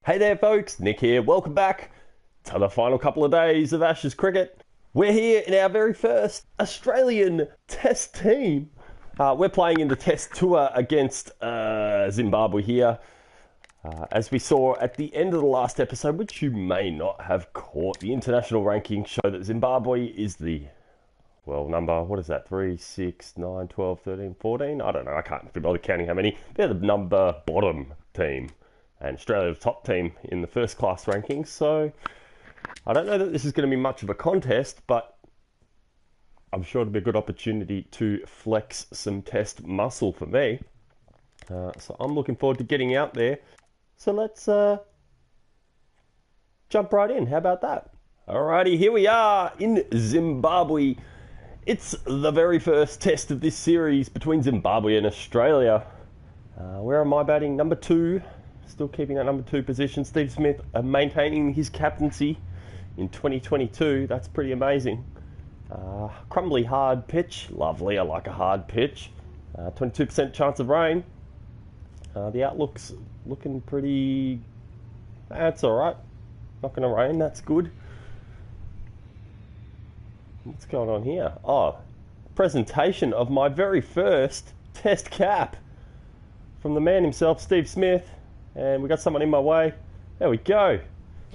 Hey there folks, Nick here. Welcome back to the final couple of days of Ashes cricket. We're here in our very first Australian Test team. We're playing in the Test tour against Zimbabwe here. As we saw at the end of the last episode, which you may not have caught, the international rankings show that Zimbabwe is the, well, number, what is that, 3, 6, 9, 12, 13, 14? I don't know, I can't be bothered counting how many. They're the number bottom team. And Australia the top team in the first class rankings. So I don't know that this is going to be much of a contest, but I'm sure it'll be a good opportunity to flex some test muscle for me. So I'm looking forward to getting out there. So let's jump right in. How about that? Alrighty, here we are in Zimbabwe. It's the very first test of this series between Zimbabwe and Australia. Where am I batting? Number 2. Still keeping that number 2 position. Steve Smith maintaining his captaincy in 2022. That's pretty amazing. Crumbly hard pitch. Lovely. I like a hard pitch. 22% chance of rain. The outlook's looking pretty... That's alright. Not going to rain. That's good. What's going on here? Oh, presentation of my very first test cap from the man himself, Steve Smith. And we got someone in my way. There we go.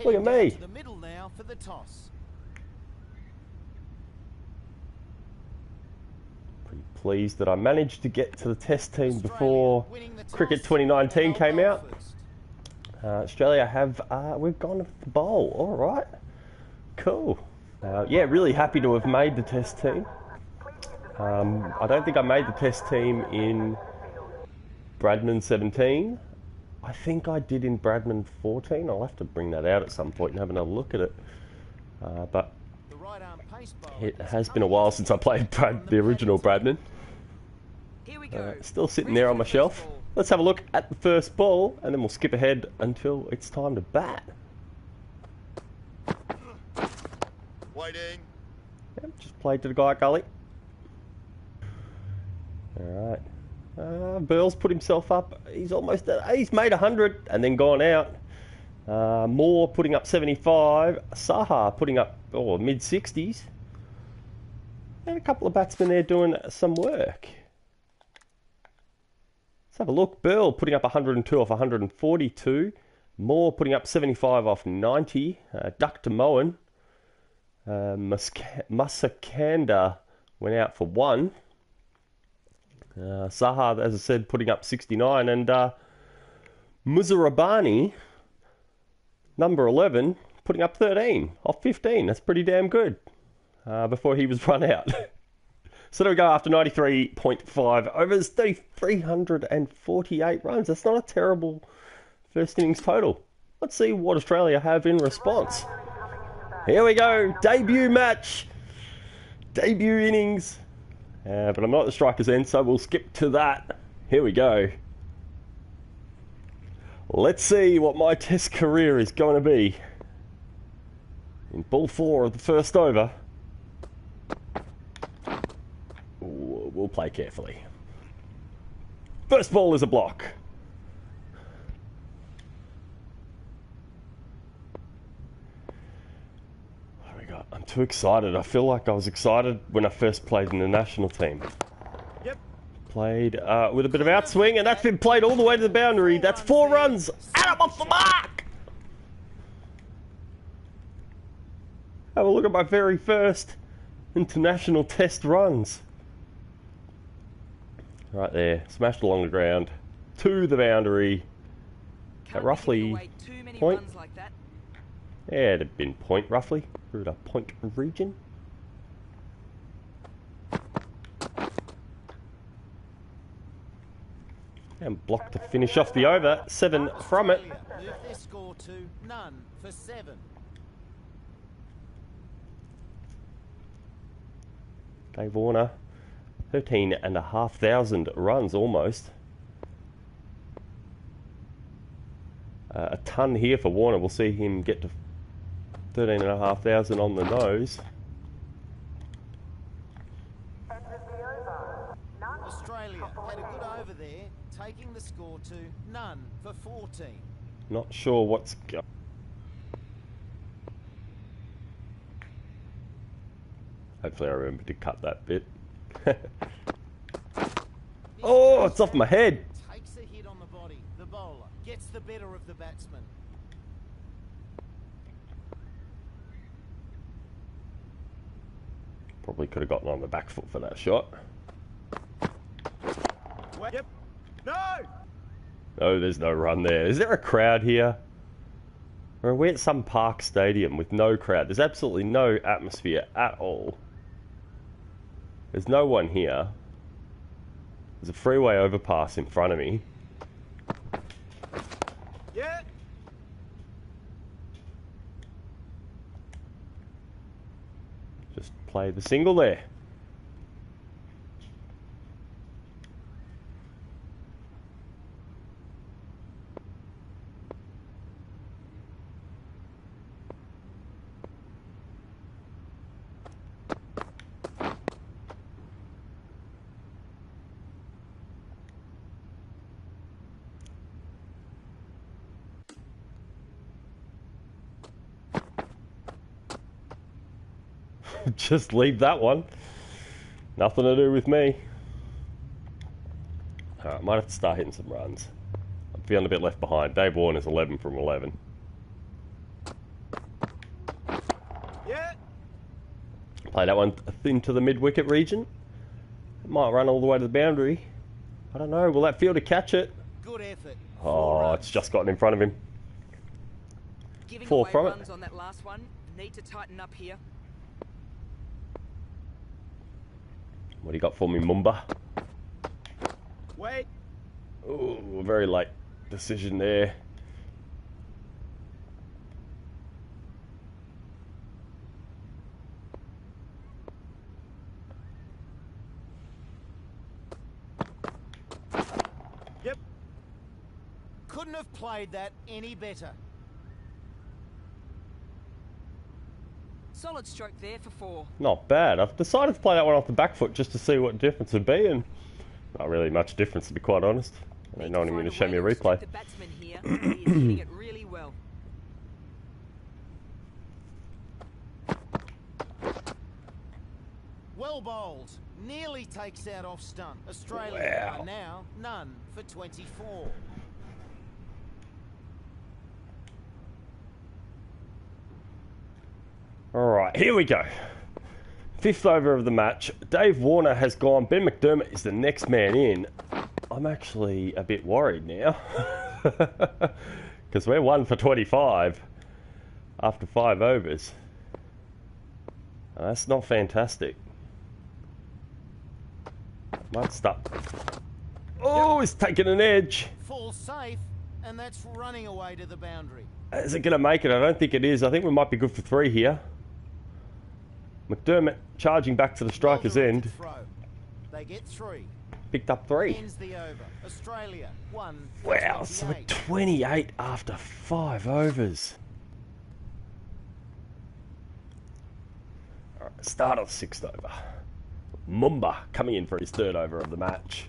Look at me. To the middle now for the toss. Pretty pleased that I managed to get to the test team before Cricket 2019 came out. Australia have, we've gone to the bowl. All right. Cool. Yeah, really happy to have made the test team. I don't think I made the test team in Bradman 17. I think I did in Bradman 14. I'll have to bring that out at some point and have another look at it. But it has been a while since I played the original Bradman. Still sitting there on my shelf. Let's have a look at the first ball and then we'll skip ahead until it's time to bat. Waiting. Yep, just played to the guy gully. Alright. Burl's put himself up. He's almost at, he's made 100 and then gone out. Moore putting up 75. Saha putting up mid 60s. And a couple of batsmen there doing some work. Let's have a look. Burl putting up 102 off 142. Moore putting up 75 off 90. Dr. Moen. Masakanda went out for 1. Saha, as I said, putting up 69, and Muzarabani, number 11, putting up 13 off 15. That's pretty damn good before he was run out. So there we go, after 93.5 overs, 348 runs. That's not a terrible first innings total. Let's see what Australia have in response. Here we go, debut match, debut innings. But I'm not at the striker's end, so we'll skip to that. Here we go. Let's see what my test career is going to be. In ball 4 of the first over. We'll play carefully. First ball is a block. I'm too excited. I feel like I was excited when I first played in the national team. Yep. Played with a bit of outswing, and that's been played all the way to the boundary. That's 4 runs, and I'm off the mark! Have a look at my very first international test runs. Right there, smashed along the ground, to the boundary, at roughly point. Yeah, it'd have been point roughly, through the point region. And blocked to finish off the over, 7 from it. Move their score to none for 7. Dave Warner, 13,500 runs almost. A ton here for Warner. We'll see him get to 13,500 on the nose. Australia had a good over there, taking the score to none for 14. Not sure what's going. Hopefully I remember to cut that bit. Oh, it's off my head. Takes a hit on the body. The bowler gets the better of the batsman. Probably could have gotten on the back foot for that shot. Yep. No! No, there's no run there. Is there a crowd here? Or are we at some park stadium with no crowd? There's absolutely no atmosphere at all. There's no one here. There's a freeway overpass in front of me. Yeah. Just play the single there. Just leave that one. Nothing to do with me. Alright, might have to start hitting some runs. I'm feeling a bit left behind. Dave Warner's 11 from 11. Yeah. Play that one into the mid-wicket region. It might run all the way to the boundary. I don't know. Will that fielder catch it? Good effort. Oh, it's just gotten in front of him. Giving 4 away from it. runs on that last one. Need to tighten up here. What do you got for me, Mumba? Wait. Oh, very late decision there. Yep. Couldn't have played that any better. Solid stroke there for 4. Not bad. I've decided to play that one off the back foot just to see what difference would be, and not really much difference, to be quite honest. I don't know anyone going to show me a replay. The batsman here is hitting it really well. Well bowled. Nearly takes out off stump. Australia Wow. are now none for 24. Alright, here we go. 5th over of the match. Dave Warner has gone. Ben McDermott is the next man in. I'm actually a bit worried now. Because we're 1 for 25 after 5 overs. And that's not fantastic. Might stop. Oh, he's taking an edge. Full safe, and that's running away to the boundary. Is it going to make it? I don't think it is. I think we might be good for 3 here. McDermott charging back to the striker's end. Throw. They get 3. Picked up 3. Ends the over. Australia 1 for Wow, so we're 28. 28 after 5 overs. Alright, start of the 6th over. Mumba coming in for his 3rd over of the match.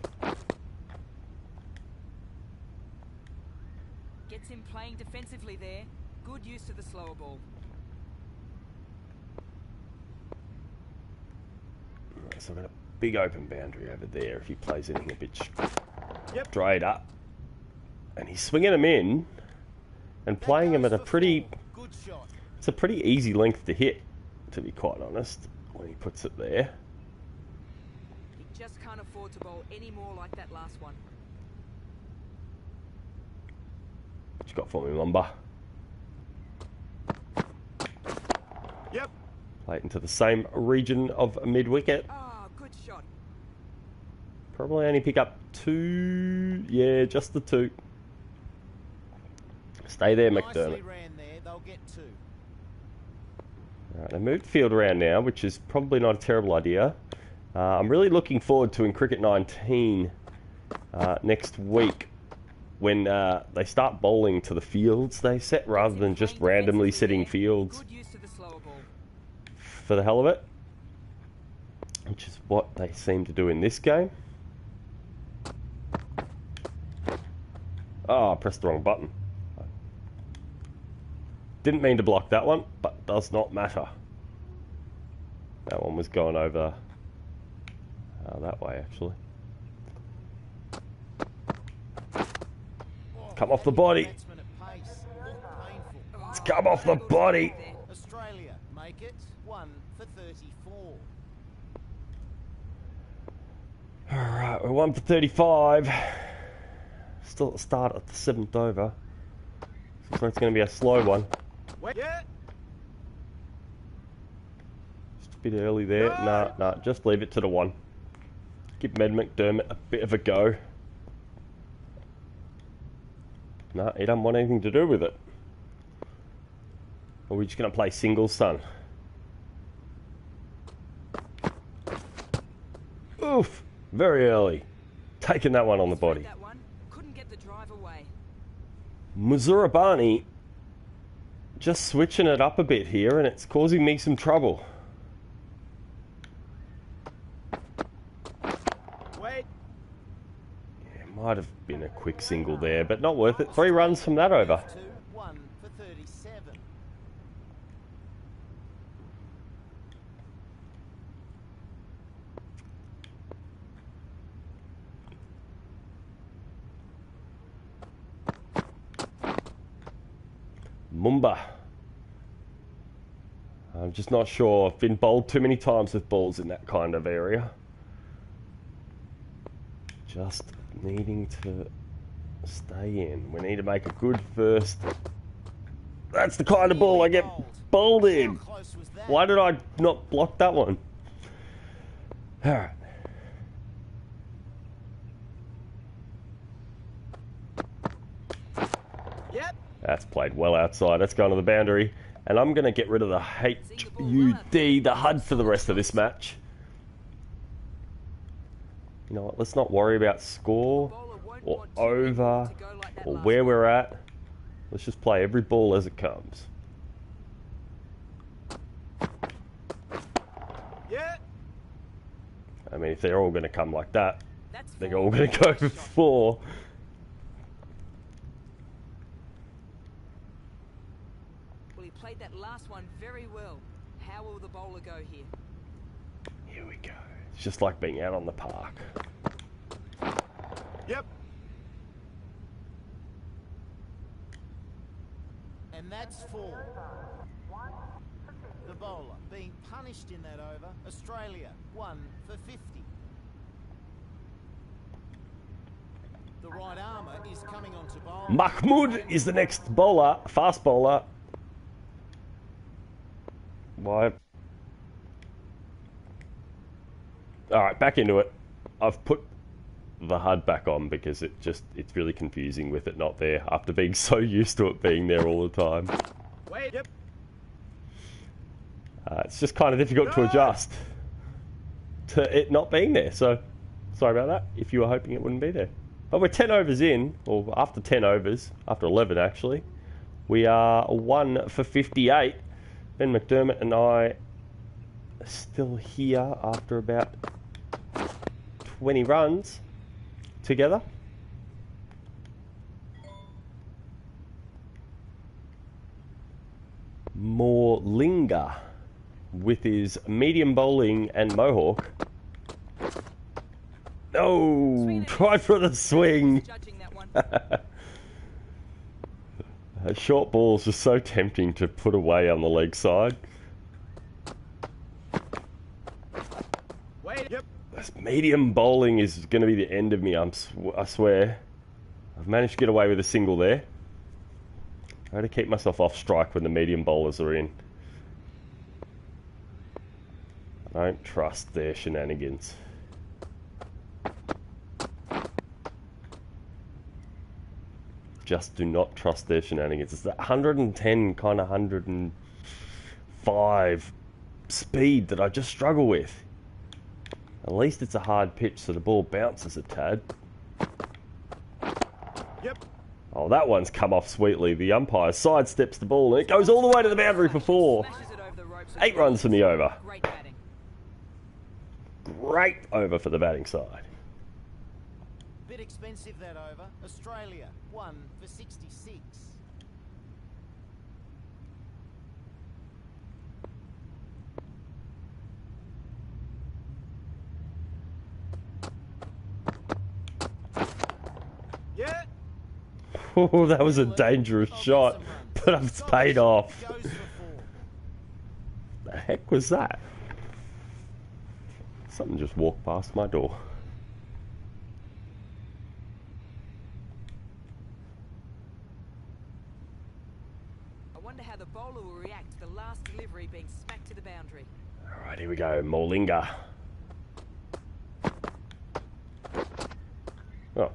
Gets him playing defensively there. Good use of the slower ball. So we've got a big open boundary over there if he plays anything a bit Yep. straight up. And he's swinging them in and playing them at a pretty... Good shot. It's a pretty easy length to hit, to be quite honest, when he puts it there. He just can't afford to bowl any more like that last one. What you got for me, Mumba? Yep. Play it into the same region of mid-wicket. Ah, good shot. Probably only pick up 2. Yeah, just the 2. Stay there, Nicely McDermott. ran there. They'll get 2. Alright, they moved the field around now, which is probably not a terrible idea. I'm really looking forward to in Cricket 19 next week when they start bowling to the fields they set rather than just randomly setting fields Good use of the slower ball. for the hell of it. which is what they seem to do in this game. Oh, I pressed the wrong button. Didn't mean to block that one, but does not matter. That one was going over that way, actually. Come off the body. It's come off the body. Australia make it 1 for 34. Alright, we're 1 for 35. Still at the start of the 7th over. So it's going to be a slow one. Yeah. Just a bit early there. Nah, just leave it to the 1. Give McDermott a bit of a go. Nah, he doesn't want anything to do with it. Or are we just going to play singles, son? Oof! Very early. Taking that one on the body. That one. Couldn't get the drive away. Muzurabani just switching it up a bit here, and it's causing me some trouble. Wait. Yeah, might have been a quick single there, but not worth it. 3 runs from that over. 1 for 37. Mumba. I'm just not sure. I've been bowled too many times with balls in that kind of area. Just needing to stay in. We need to make a good first. That's the kind of ball I get bowled in. How close was that? Why did I not block that one? Alright. Yep. That's played well outside. That's going to the boundary. And I'm going to get rid of the HUD, the HUD, for the rest of this match. You know what? Let's not worry about score or over or where we're at. Let's just play every ball as it comes. Yeah. I mean, if they're all going to come like that, they're all going to go for 4. Well, he played that last one very well. How will the bowler go here? Here we go. It's just like being out on the park. Yep. And that's 4. The bowler being punished in that over. Australia 1 for 50. The right armour is coming on to bowl. Mahmood is the next bowler, fast bowler. Why? Alright, back into it. I've put the HUD back on because it's really confusing with it not there after being so used to it being there all the time. Wait. Yep. It's just kind of difficult to adjust to it not being there. So, sorry about that if you were hoping it wouldn't be there. But we're 10 overs in, or after 10 overs, after 11 actually. We are 1 for 58. Ben McDermott and I are still here after about 20 runs together. Morlinga with his medium bowling and mohawk. No, try for the swing. Short balls are so tempting to put away on the leg side. Wait. Yep. This medium bowling is going to be the end of me, I swear. I've managed to get away with a single there. I had to keep myself off strike when the medium bowlers are in. I don't trust their shenanigans. Just do not trust their shenanigans. It's that 110, kind of 105 speed that I just struggle with. At least it's a hard pitch so the ball bounces a tad. Yep. Oh, that one's come off sweetly. The umpire sidesteps the ball and it goes all the way to the boundary for 4. 8 runs from the over. Great batting. great over for the batting side. Bit expensive that over. Australia, 1 for 66. Yeah. Oh, that was a dangerous shot, but it's paid off. Goes for 4. The heck was that? Something just walked past my door. I wonder how the bowler will react to the last delivery being smacked to the boundary. Alright, here we go. Molinga. Oh.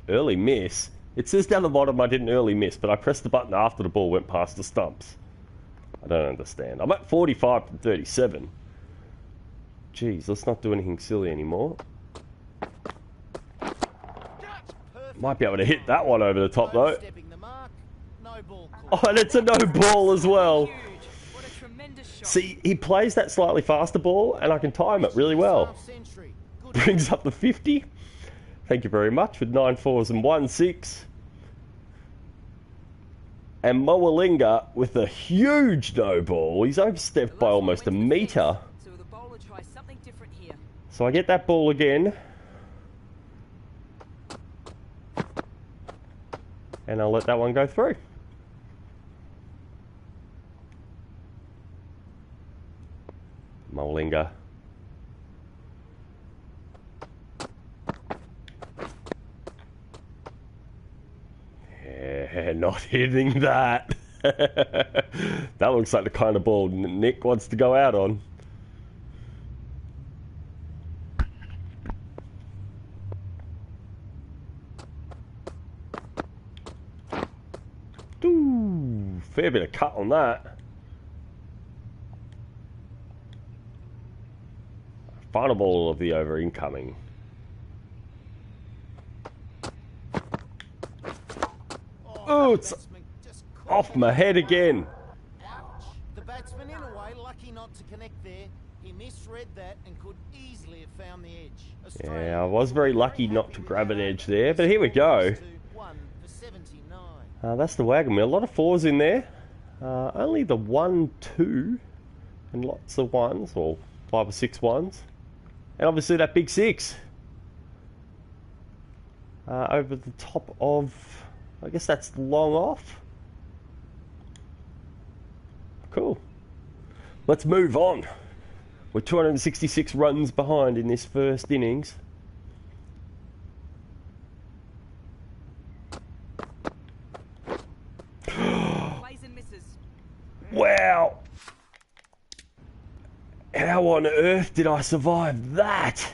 Early miss. It says down the bottom I didn't early miss, but I pressed the button after the ball went past the stumps. I don't understand. I'm at 45 from 37. Jeez, let's not do anything silly anymore. Might be able to hit that one over the top though. Stepping the mark. No ball call. Oh, and it's a no ball as well. Huge. What a tremendous shot. See, he plays that slightly faster ball and I can time it really well. Half century. Good Brings up the 50. Thank you very much with 9 4s and 1 6. And Moalinga with a huge no ball. He's overstepped by almost a metre. So the bowler tries something different here. So I get that ball again. And I'll let that one go through. Moalinga. Yeah, not hitting that. That looks like the kind of ball Nick wants to go out on. Ooh, fair bit of cut on that. Final ball of the over incoming. Oh, it's batsman just off my head again. Ouch. The batsman, in a way, lucky not to connect there. He misread that and could easily have found the edge. Yeah, I was very lucky not to grab an edge there, but here we go. 1 for 79. That's the wagon wheel. A lot of 4s in there. Only the 1, 2, and lots of 1s, or 5 or 6 1s. And obviously that big 6. Over the top of, I guess that's long off. Cool. Let's move on. We're 266 runs behind in this first innings. Plays and misses. Wow. How on earth did I survive that?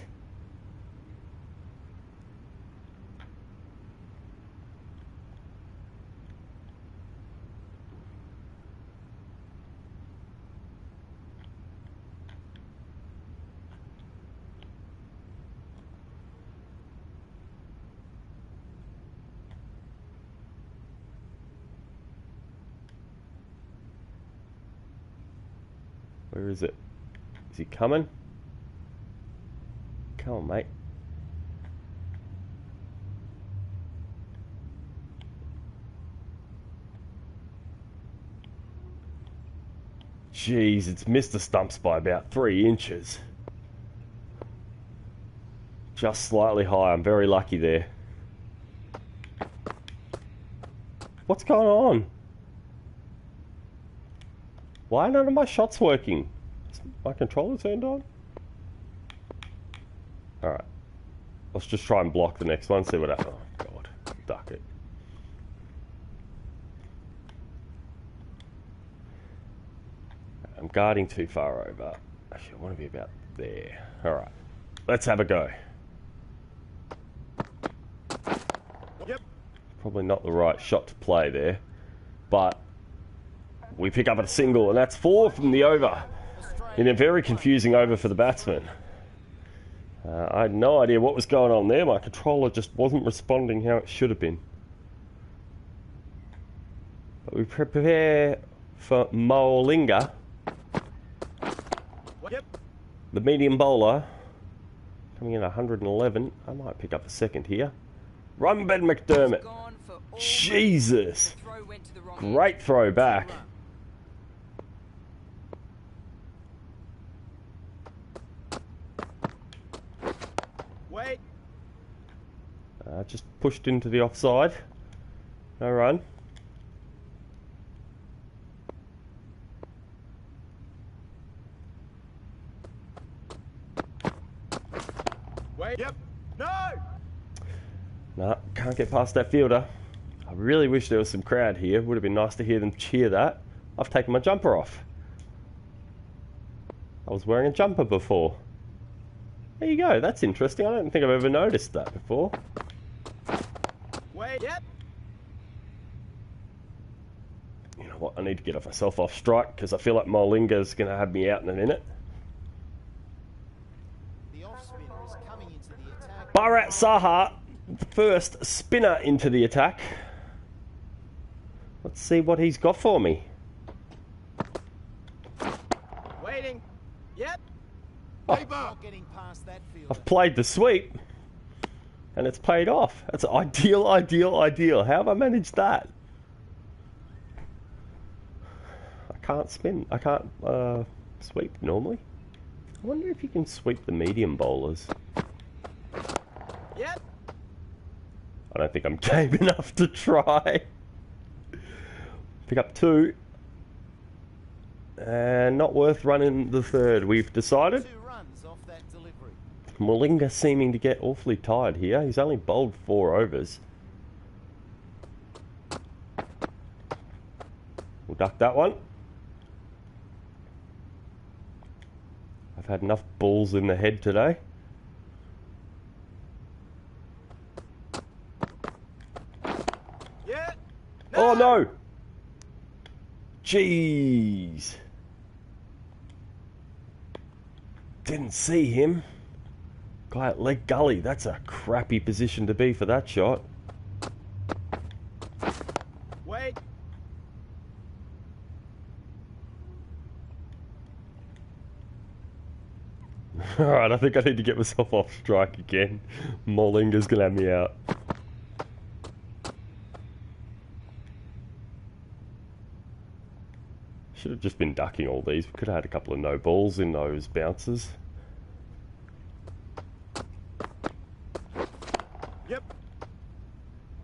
Where is it? Is he coming? Come on, mate. Jeez, it's missed the stumps by about 3 inches. Just slightly high. I'm very lucky there. What's going on? Why are none of my shots working? Is my controller turned on? Alright. Let's just try and block the next one, see what happens. Oh, God. Duck it. I'm guarding too far over. Actually, I want to be about there. Alright. Let's have a go. Yep. Probably not the right shot to play there. But we pick up a single, and that's 4 from the over. In a very confusing over for the batsman. I had no idea what was going on there. My controller just wasn't responding how it should have been. But we prepare for Moalinga. Yep. The medium bowler coming in 111. I might pick up a second here. Run, Ben McDermott. Gone for all Jesus. the throw went to the wrong Great throw back. Wait. Just pushed into the offside. No run. Wait. Yep. No. No, can't get past that fielder. I really wish there was some crowd here. Would have been nice to hear them cheer that. I've taken my jumper off. I was wearing a jumper before. There you go. That's interesting. I don't think I've ever noticed that before. Wait. Yep. You know what? I need to get myself off strike because I feel like Molinga's going to have me out in a minute. The off spinner is coming into the attack. Bharat Saha, the first spinner into the attack. Let's see what he's got for me. Waiting. Yep. Oh. Not getting past that field. I've played the sweep and it's paid off. That's ideal, ideal, ideal. How have I managed that? I can't spin. I can't sweep normally. I wonder if you can sweep the medium bowlers. Yep. I don't think I'm game enough to try. Pick up 2. And not worth running the third, we've decided. 2 runs off that delivery. Molinga seeming to get awfully tired here. He's only bowled 4 overs. We'll duck that one. I've had enough balls in the head today. Yeah. Oh no! Jeez. Didn't see him. Guy at leg gully. That's a crappy position to be for that shot. Wait. Alright, I think I need to get myself off strike again. Molinga's gonna have me out. Should have just been ducking all these. We could have had a couple of no balls in those bounces. Yep.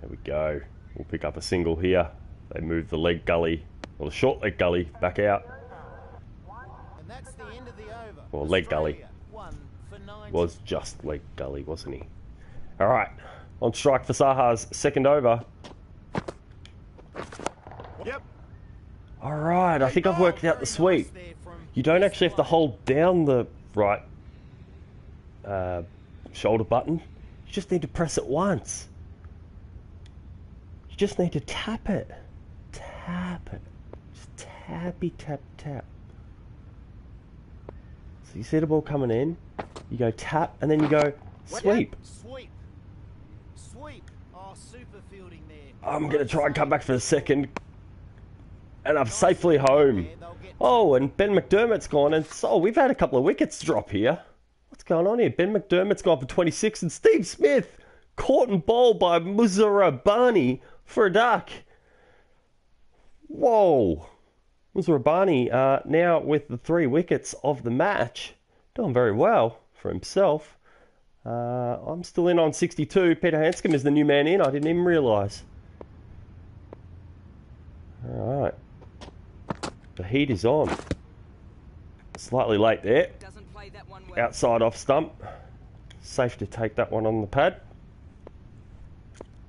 There we go. We'll pick up a single here. They move the leg gully, or the short leg gully, back out. And that's the end of the over. Or leg gully. Australia, 1 for 90. Was just leg gully, wasn't he? Alright, on strike for Saha's second over. Yep. Alright, I think I've worked out the sweep. You don't actually have to hold down the right shoulder button. You just need to press it once. You just need to tap it. Tap it. Just tappy tap tap. So you see the ball coming in, you go tap, and then you go sweep. Sweep. Sweep. Oh, super fielding there. I'm going to try and come back for a second. And I'm safely home. Oh, and Ben McDermott's gone. And so we've had a couple of wickets drop here. What's going on here? Ben McDermott's gone for 26. And Steve Smith caught and bowled by Muzarabani for a duck. Whoa. Muzarabani now with the 3 wickets of the match. Doing very well for himself. I'm still in on 62. Peter Hanscom is the new man in. I didn't even realise. Alright. The heat is on. Slightly late there. Doesn't play that one well. Outside off stump. Safe to take that one on the pad.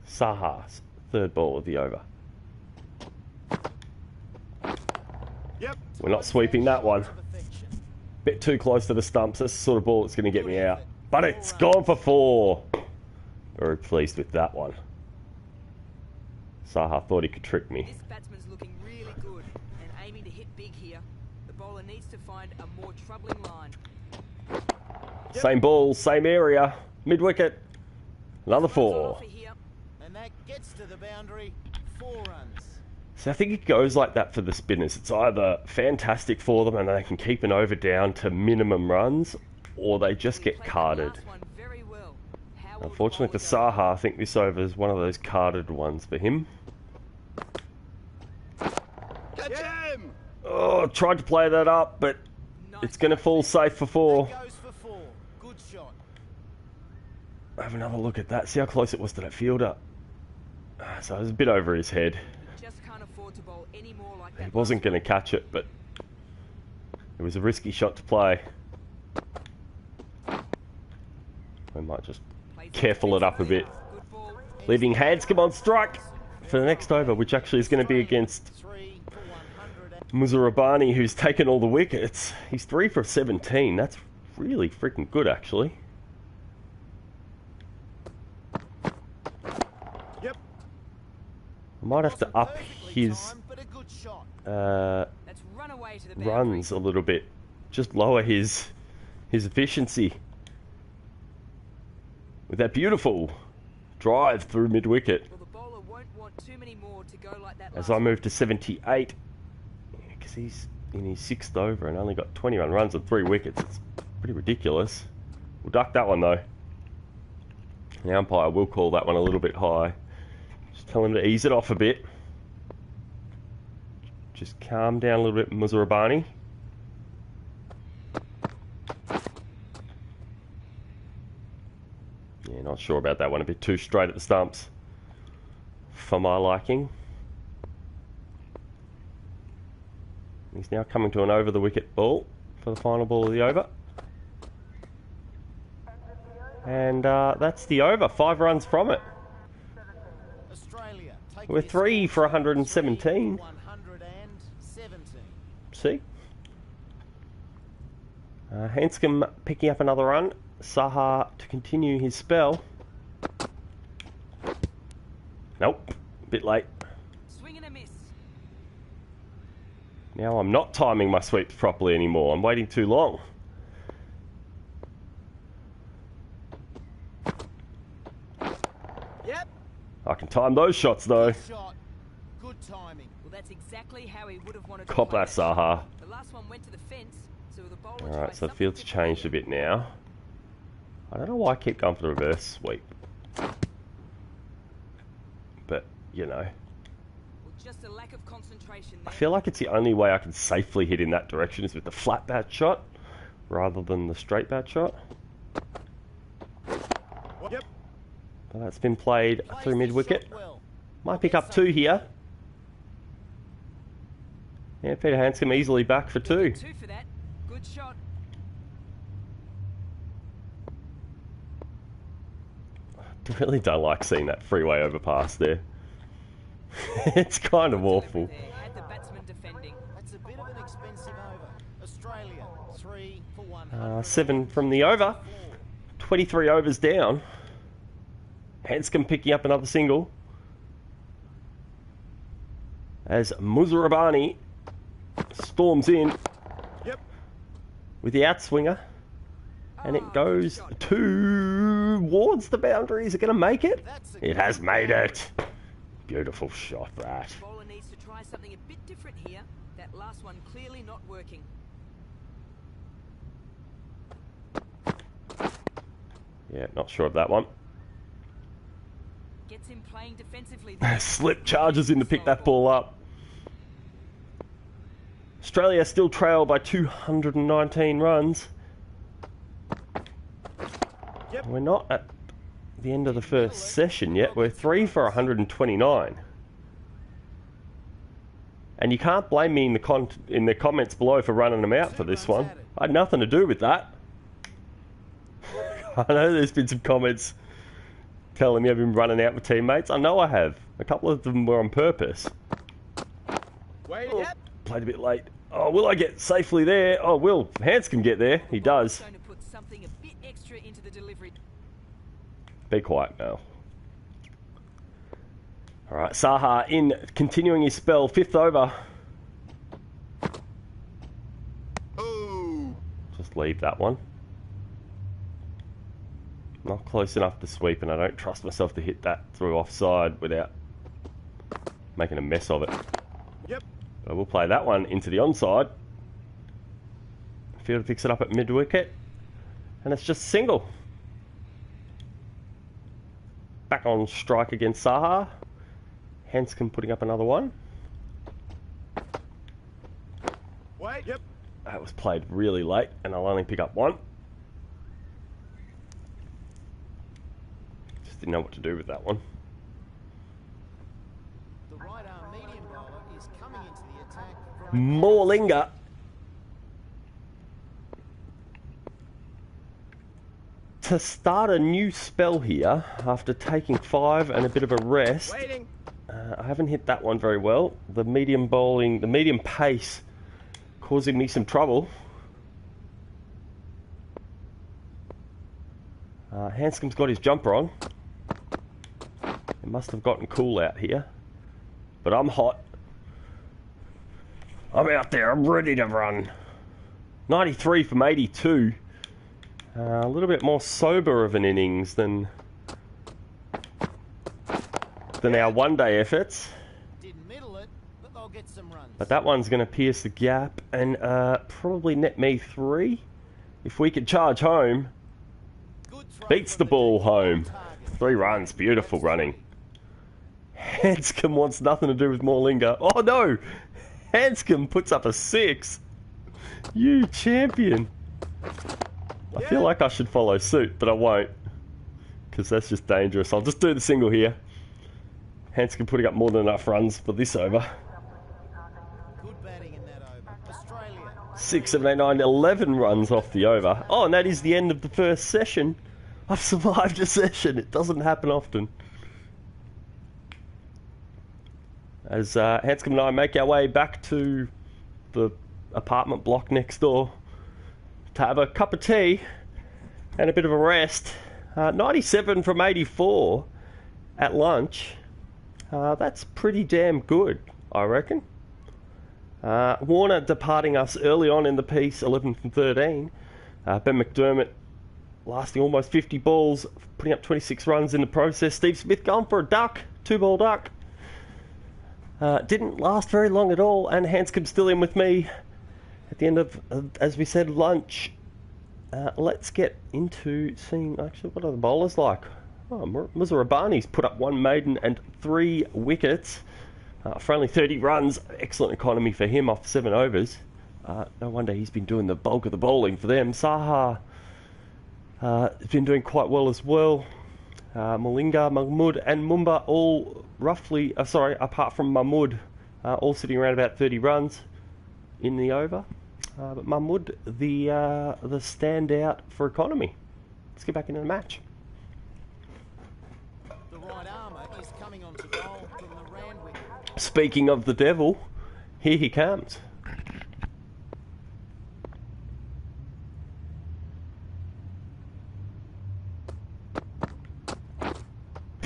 Saha's third ball of the over. Yep. We're not sweeping that one. Bit too close to the stumps. That's the sort of ball that's going to get me out. But it's gone for 4. Very pleased with that one. Saha thought he could trick me. This batsman's looking really good and aiming to hit big here. The bowler needs to find a more troubling line. Same ball, same area. Mid-wicket. Another 4. Offer here. And that gets to the boundary. 4 runs. So I think it goes like that for the spinners. It's either fantastic for them and they can keep an over down to minimum runs, or they just get carded. Unfortunately for Saha, I think this over is one of those carded ones for him. Catch him! Oh, tried to play that up, but it's going to fall safe for 4. That goes for 4. Good shot. Have another look at that. See how close it was to that fielder. So it was a bit over his head. Just can't afford to bowl any more like that. He wasn't going to catch it, but it was a risky shot to play. We might just careful it up a bit. Leaving Hanscom on strike for the next over, which actually is going to be against 3 for 100. Muzarabani, who's taken all the wickets. He's 3 for 17. That's really freaking good, actually. Yep. I might have to up his But a good shot. Let's run away to the boundary. runs a little bit. Just lower his efficiency. With that beautiful drive through mid-wicket. Well, the bowler won't want too many more to go like that. As last I move to 78. Because he's in his 6th over and only got 21 runs and 3 wickets. It's pretty ridiculous. We'll duck that one though. The umpire will call that one a little bit high. Just tell him to ease it off a bit. Just calm down a little bit, Muzarabani. Yeah, not sure about that one. A bit too straight at the stumps for my liking. He's now coming to an over the wicket ball for the final ball of the over. And that's the over. 5 runs from it. Australia. We're 3 for 117. 117. See? Hanscom picking up another run. Saha to continue his spell. Nope. Bit late. Swing and a miss. Now I'm not timing my sweeps properly anymore. I'm waiting too long. Yep. I can time those shots though. Good shot. Good timing. Well, that's exactly how he would have wanted to Cop play that, it. Saha. The last one went to the fence, so the bowler Alright, tried so the something field's different. changed a bit now. I don't know why I keep going for the reverse sweep. But, you know. Well, just a lack of concentration I there. feel like it's the only way I can safely hit in that direction is with the flat bat shot rather than the straight bat shot. Yep. But that's been played Plays through the mid-wicket. shot well. Might pick up 2 here. Yeah, Peter Hanscom easily back for 2. 2 for that. Good shot. I really don't like seeing that freeway overpass there. It's kind of awful. There, had the batsman defending. That's a bit of an expensive over. Australia. 3 for 100. 7 from the over. 23 overs down. Hanscom picking up another single. As Muzarabani storms in Yep. with the outswinger. And it goes towards the boundary. Is it going to make it? It has made it. Beautiful shot, that. Bowler needs to try something a bit different here. That last one clearly not working. Yeah, not sure of that one. Gets him playing defensively there. Slip charges in to pick that ball up. Australia still trail by 219 runs. Yep. We're not at the end of the first session yet. We're 3 for 129. And you can't blame me in the comments below for running them out for this one. I had nothing to do with that. I know there's been some comments telling me I've been running out with teammates. I know I have. A couple of them were on purpose. Wait. Yep. Played a bit late. Oh, will I get safely there? Oh, will Hanscom get there? He does. Going to put something a bit extra into the delivery. Be quiet now. Alright, Saha in, continuing his spell, 5th over. Oh. Just leave that one. Not close enough to sweep, and I don't trust myself to hit that through offside without making a mess of it. Yep. But we'll play that one into the onside. Fielder picks it up at mid-wicket. And it's just single. Back on strike against Saha. Hanscom putting up another one. Wait. Yep. That was played really late, and I'll only pick up one. Just didn't know what to do with that one. The right arm medium bowler is coming into the attack from More linger. To start a new spell here, after taking 5 and a bit of a rest, Waiting. I haven't hit that one very well. The medium bowling, the medium pace, causing me some trouble. Hanscom's got his jumper on. It must have gotten cool out here. But I'm hot. I'm out there, I'm ready to run. 93 from 82. A little bit more sober of an innings than our one-day efforts. didn't middle it, but they'll get some runs. But that one's going to pierce the gap and probably net me 3. If we could charge home, Good throw beats from the ball deep home. target. 3 runs, beautiful running. Hanscom wants nothing to do with more linger. Oh no! Hanscom puts up a 6. You champion. I feel like I should follow suit, but I won't. Because that's just dangerous. I'll just do the single here. Hanscom putting up more than enough runs for this over. Good batting in that over. Australia. 6, 7, 8, 9, 11 runs off the over. Oh, and that is the end of the first session. I've survived a session. It doesn't happen often. As Hanscom and I make our way back to the apartment block next door to have a cup of tea and a bit of a rest. 97 from 84 at lunch. That's pretty damn good, I reckon. Warner departing us early on in the piece, 11 from 13. Ben McDermott lasting almost 50 balls, putting up 26 runs in the process. Steve Smith going for a duck, 2-ball duck. Didn't last very long at all, and Hanscom still in with me at the end of, as we said, lunch. Let's get into seeing, actually, what are the bowlers like? Oh, Muzarabani's put up 1 maiden and 3 wickets for only 30 runs. Excellent economy for him off 7 overs. No wonder he's been doing the bulk of the bowling for them. Saha has been doing quite well as well. Malinga, Mahmood and Mumba all roughly, apart from Mahmood, all sitting around about 30 runs in the over. But Mahmood, the standout for economy. Let's get back into the match. The right armour is coming onto goal from the Randwick. Speaking of the devil, here he comes.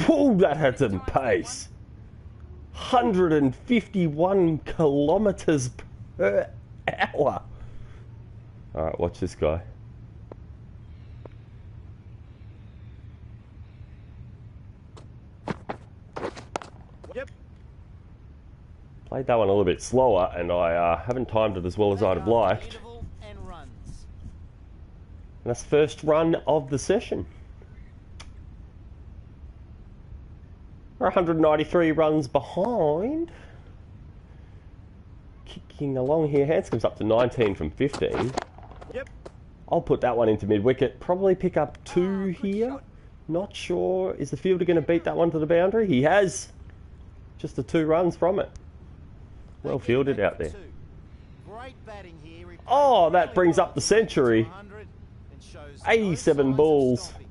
Ooh, that had some pace. 151 kilometers per hour. Alright, watch this guy. Yep. Played that one a little bit slower, and I haven't timed it as well as I'd have liked. Interval and runs. And that's the first run of the session. We're 193 runs behind. Kicking along here. Hanscom's up to 19 from 15. Yep. I'll put that one into mid-wicket. Probably pick up 2 here. Not sure. Is the fielder going to beat that one to the boundary? He has. Just the 2 runs from it. Well fielded out there. Great batting here. He Oh, played that brings up the century. 100 and shows 87 no signs of balls. stopping.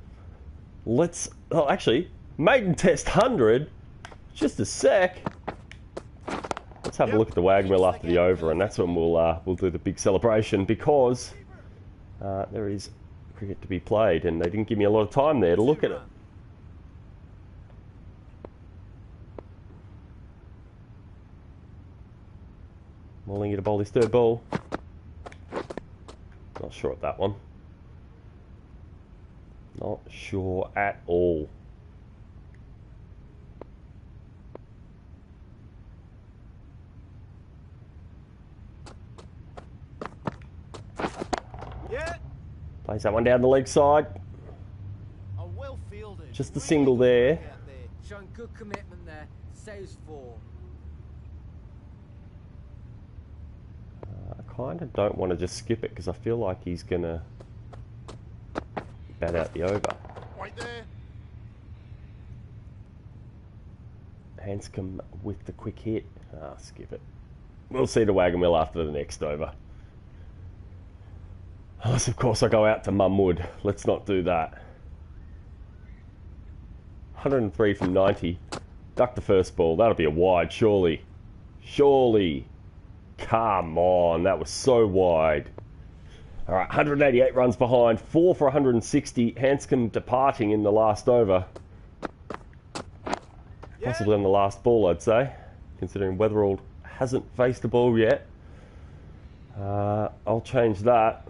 Let's... Oh, actually, maiden test 100. Just a sec. Let's have a look at the Wagmill after the over, and that's when we'll do the big celebration, because there is cricket to be played, and they didn't give me a lot of time there to look at it. Mullingy to bowl his 3rd ball. Not sure at that one. Not sure at all. Plays that one down the leg side. A well fielded. Just the single there. Out there. Showing good commitment there. Saves 4. I kind of don't want to just skip it because I feel like he's going to bat out the over. Right there. Hanscom with the quick hit. Skip it. We'll see the wagon wheel after the next over. Unless, of course, I go out to Mumwood. Let's not do that. 103 from 90. Duck the first ball. That'll be a wide, surely. Surely. Come on. That was so wide. All right, 188 runs behind. 4 for 160. Hanscom departing in the last over. Possibly on the last ball, I'd say, considering Weatherall hasn't faced the ball yet. I'll change that.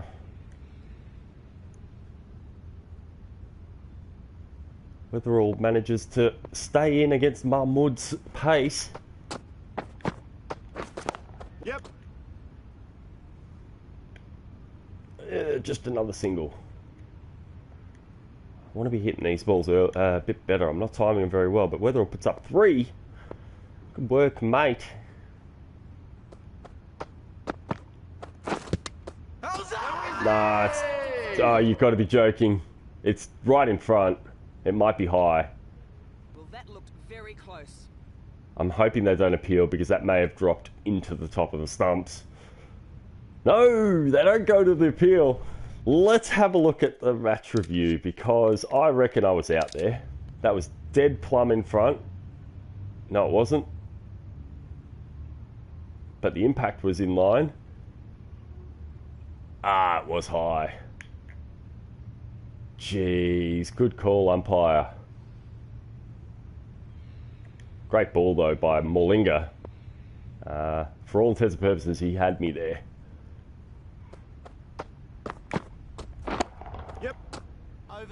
Weatherall manages to stay in against Mahmood's pace. Yep. Just another single. I want to be hitting these balls a bit better. I'm not timing them very well, but Weatherall puts up 3. Good work, mate. Nah, oh, you've got to be joking. It's right in front. It might be high. Well, that looked very close. I'm hoping they don't appeal because that may have dropped into the top of the stumps. No, they don't go to the appeal. Let's have a look at the match review because I reckon I was out there. That was dead plumb in front. No, it wasn't. But the impact was in line. It was high. Jeez, good call, umpire. Great ball, though, by Molinga. For all intents and purposes, he had me there.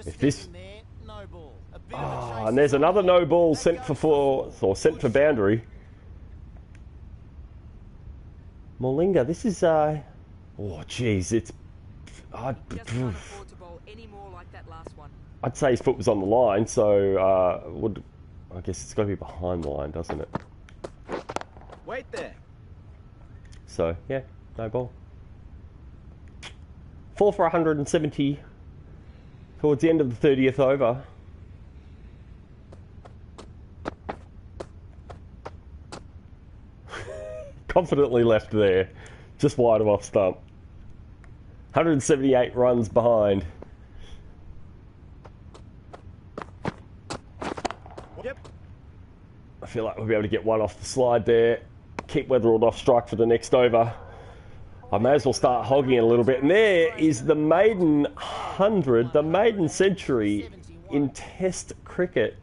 If this, There, no ball. A bit of a chase and there's another no ball That sent goes for fourth or sent for boundary. Molinga, this is oh jeez, it's Just can't afford to bowl any more like that last one. I'd say his foot was on the line, so I guess it's got to be behind the line, doesn't it? Wait there. So yeah, no ball. 4 for 170 towards the end of the 30th over. Confidently left there, just wide of off stump. 178 runs behind. Yep. I feel like we'll be able to get one off the slide there. Keep Weatherall off strike for the next over. I may as well start hogging it a little bit. And there is the maiden 100, the maiden century in Test cricket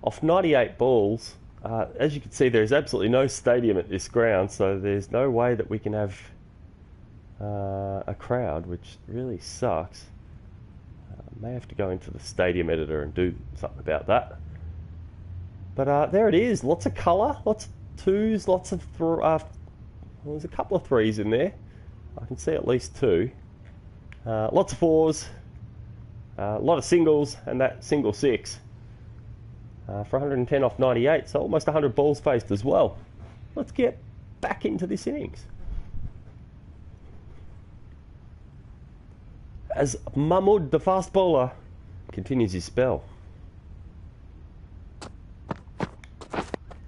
off 98 balls. As you can see, there is absolutely no stadium at this ground, so there's no way that we can have a crowd, which really sucks. May have to go into the stadium editor and do something about that. But there it is, lots of colour, lots of twos, lots of there's a couple of threes in there. I can see at least 2. Lots of 4s, a lot of singles, and that single 6 for 110 off 98, so almost 100 balls faced as well. Let's get back into this innings. As Mahmood, the fast bowler, continues his spell.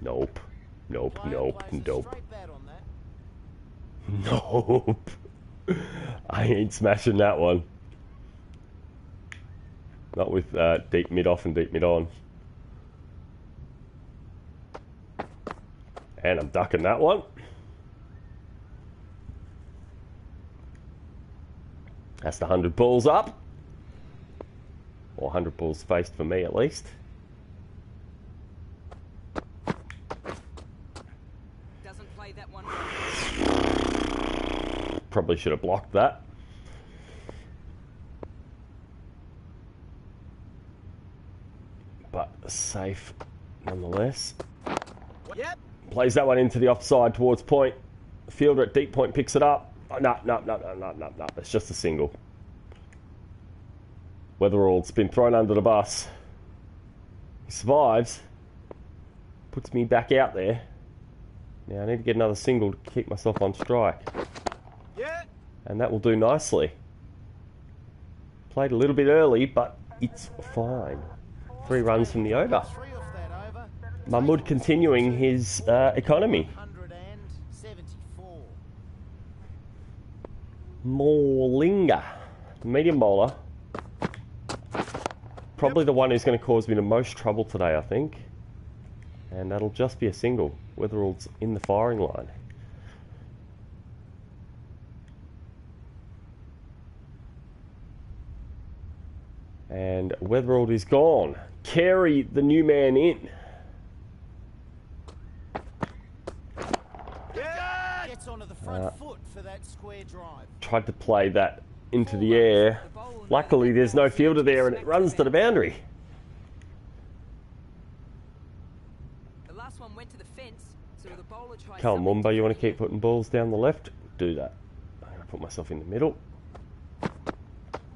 Nope. Nope, Player nope, plays a nope. straight bat on that. Nope. I ain't smashing that one. Not with deep mid off and deep mid on. And I'm ducking that one. That's the 100 balls up. Or 100 balls faced for me at least. Doesn't play that one. Probably should have blocked that. But safe nonetheless. Yep. Plays that one into the offside towards point. Fielder at deep point picks it up. Oh, no. It's just a single. Weatherall's been thrown under the bus. He survives. Puts me back out there. Now I need to get another single to keep myself on strike. Yeah. And that will do nicely. Played a little bit early, but it's fine. 3 runs from the over. 3 off that over. Mahmood continuing his economy. 174. Morlinga, medium bowler. Probably the one who's going to cause me the most trouble today, I think. And that'll just be a single. Weatherall's in the firing line. And Weatherall is gone. Carey, the new man, in. Gets onto the front foot for that square drive. Tried to play that into the air. Luckily, there's no fielder there and it runs to the boundary. The last one went to the fence, so the bowler tried Come on, something Mumba, you want to different. keep putting balls down the left? Do that. I'm going to put myself in the middle.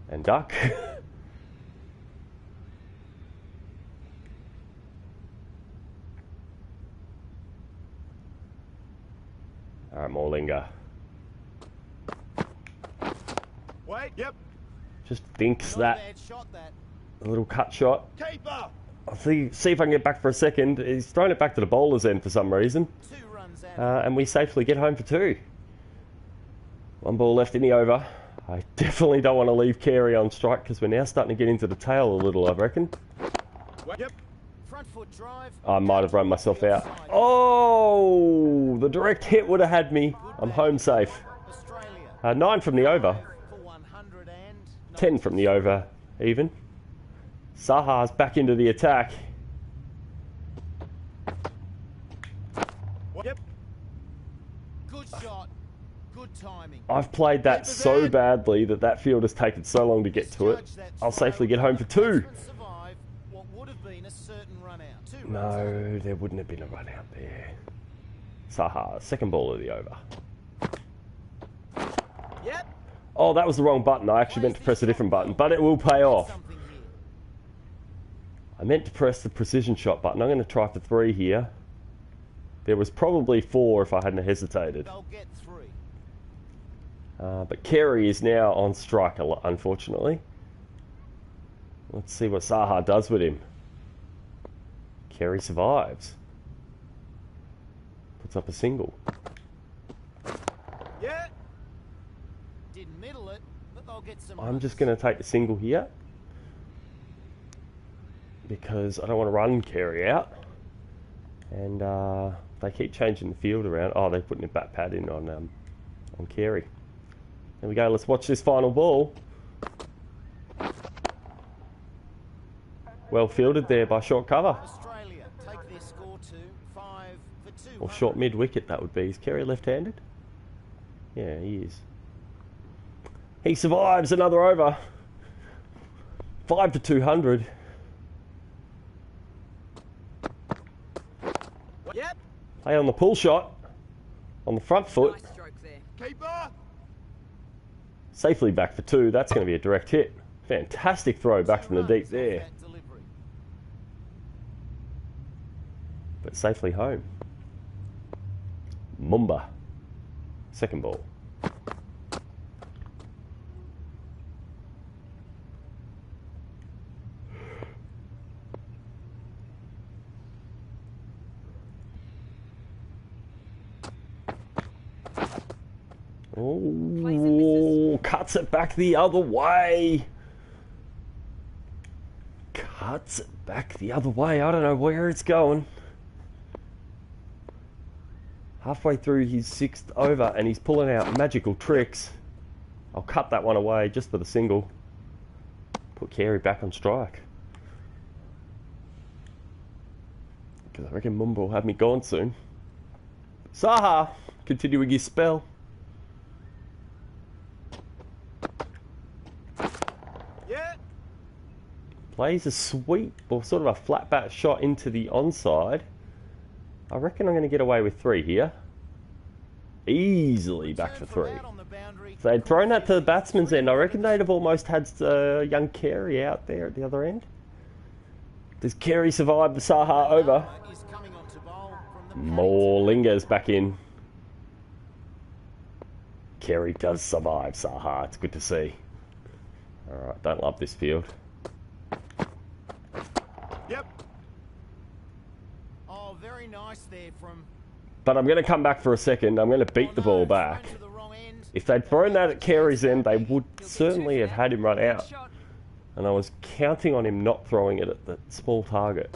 And duck. Alright, Morlinga. Wait. Yep. Just thinks Not a that. bad shot, that. A little cut shot. Keeper. I'll see if I can get back for a second. He's thrown it back to the bowler's end for some reason. 2 runs out. And we safely get home for 2. 1 ball left in the over. I definitely don't want to leave Carey on strike because we're now starting to get into the tail a little, I reckon. Wait. Yep. Front foot drive. I might have run myself out. Oh, the direct hit would have had me. I'm home safe. Australia 9 from the over. for 100 and 10 from the over, even. Saha's back into the attack. Yep. good shot. Good timing. I've played that so badly that field has taken so long to get to it. I'll safely get home for 2. Batsman survived what would have been a certain run out. 2 runs out. No, there wouldn't have been a run out there. Saha, second ball of the over. Yep. Oh, that was the wrong button. I actually meant to press a different button, but it will pay off. Something here. I meant to press the precision shot button. I'm going to try for 3 here. There was probably 4 if I hadn't hesitated. They'll get 3. But Carey is now on strike, unfortunately. Let's see what Saha does with him. Carey survives. Puts up a single. Yeah. Didn't middle it, but they'll get some. I'm just going to take the single here. Because I don't want to run Carey out. And they keep changing the field around. Oh, they're putting a bat pad in on Carey. There we go, let's watch this final ball. Well fielded there by short cover. Australia take their score to 5 for 2. Or short mid wicket, that would be. Is Carey left-handed? Yeah, he is. He survives another over. 5 for 200. Yep. Play on the pull shot. On the front foot. Nice stroke there. Keeper. Safely back for 2. That's going to be a direct hit. Fantastic throw back from the deep there. But safely home. Mumba. Second ball. Oh, cuts it back the other way. Cuts it back the other way. I don't know where it's going. Halfway through his 6th over and he's pulling out magical tricks. I'll cut that one away just for the single. Put Carey back on strike. Because I reckon Mumba will have me gone soon. Saha continuing his spell. Yeah. Plays a sweep or sort of a flat bat shot into the onside. I reckon I'm going to get away with 3 here. Easily back for 3. If they'd thrown that to the batsman's end, I reckon they'd have almost had young Carey out there at the other end. Does Carey survive the Saha over? Is coming on to bowl from the More lingers back in. Carey does survive Saha. It's good to see. Alright, don't love this field. Yep. Oh, very nice there from... But I'm going to come back for a second. I'm going to beat the ball back. Thrown to the wrong end. If they'd thrown that at Carey's end, they would certainly have had him run out. And I was counting on him not throwing it at the small target.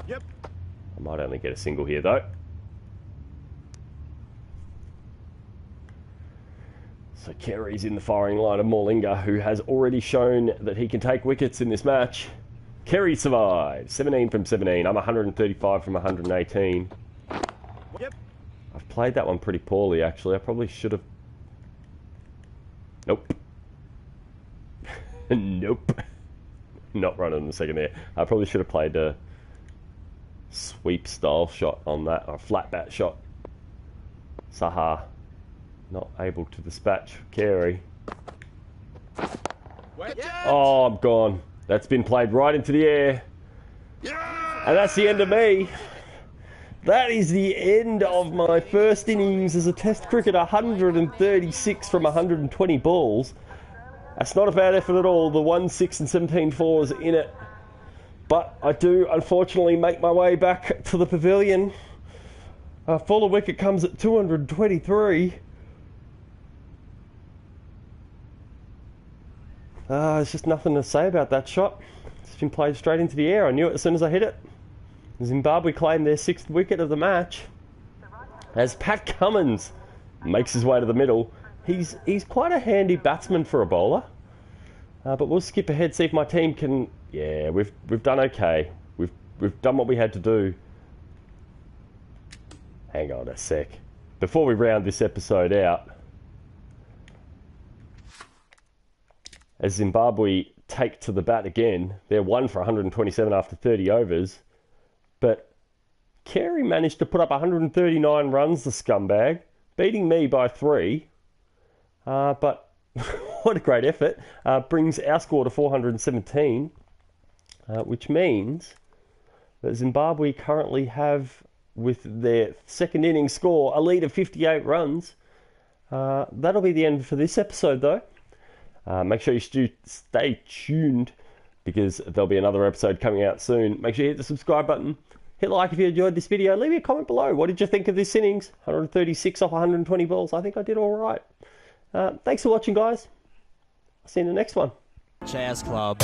Yep. I might only get a single here, though. So Carey's in the firing line of Morlinga, who has already shown that he can take wickets in this match. Carey survives. 17 from 17. I'm 135 from 118. Yep. I've played that one pretty poorly, actually. I probably should have... Nope. Nope. Not running the second there. I probably should have played a sweep style shot on that, or a flat bat shot. Saha not able to dispatch Carey. Wait. Oh, I'm gone. That's been played right into the air. And that's the end of me. That is the end of my first innings as a Test cricket. 136 from 120 balls. That's not a bad effort at all. The 1, 6 and 17 fours in it. But I do, unfortunately, make my way back to the pavilion. Fuller wicket comes at 223. There's just nothing to say about that shot. It's been played straight into the air. I knew it as soon as I hit it. Zimbabwe claimed their 6th wicket of the match. As Pat Cummins makes his way to the middle. He's quite a handy batsman for a bowler. But we'll skip ahead, see if my team can... Yeah, we've done okay. We've done what we had to do. Hang on a sec. Before we round this episode out, as Zimbabwe take to the bat again, they're 1 for 127 after 30 overs. But Carey managed to put up 139 runs, the scumbag, beating me by 3. But what a great effort. Brings our score to 417, which means that Zimbabwe currently have, with their second innings score, a lead of 58 runs. That'll be the end for this episode, though. Make sure you stay tuned, because there'll be another episode coming out soon. Make sure you hit the subscribe button. Hit like if you enjoyed this video. Leave me a comment below. What did you think of this innings? 136 off 120 balls. I think I did all right. Thanks for watching, guys. I'll see you in the next one. Jazz Club.